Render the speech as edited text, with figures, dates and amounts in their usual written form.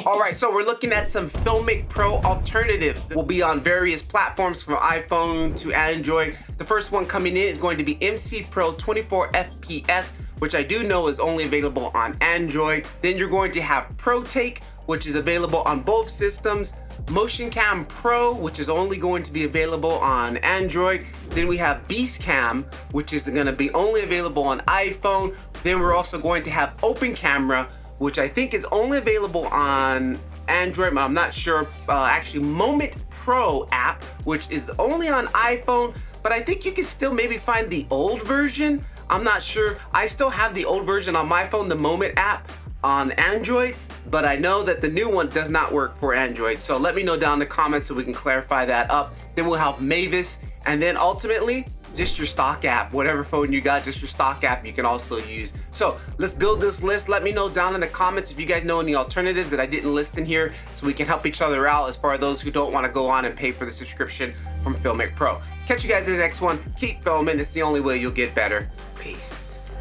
All right, so we're looking at some FILMIC Pro alternatives that will be on various platforms from iPhone to Android. The first one coming in is going to be MC Pro 24 FPS, which I do know is only available on Android. Then you're going to have Pro Take, which is available on both systems. Motion Cam Pro, which is only going to be available on Android. Then we have Beast Cam, which is going to be only available on iPhone. Then we're also going to have Open Camera, which I think is only available on Android, but I'm not sure. Actually, Moment Pro app, which is only on iPhone, but I think you can still maybe find the old version. I'm not sure. I still have the old version on my phone, the Moment app on Android, but I know that the new one does not work for Android. So let me know down in the comments so we can clarify that up. Then we'll have Mavis, and then ultimately, just your stock app. Whatever phone you got, just your stock app you can also use. So let's build this list. Let me know down in the comments if you guys know any alternatives that I didn't list in here so we can help each other out as far as those who don't want to go on and pay for the subscription from FILMIC Pro. Catch you guys in the next one. Keep filming. It's the only way you'll get better. Peace.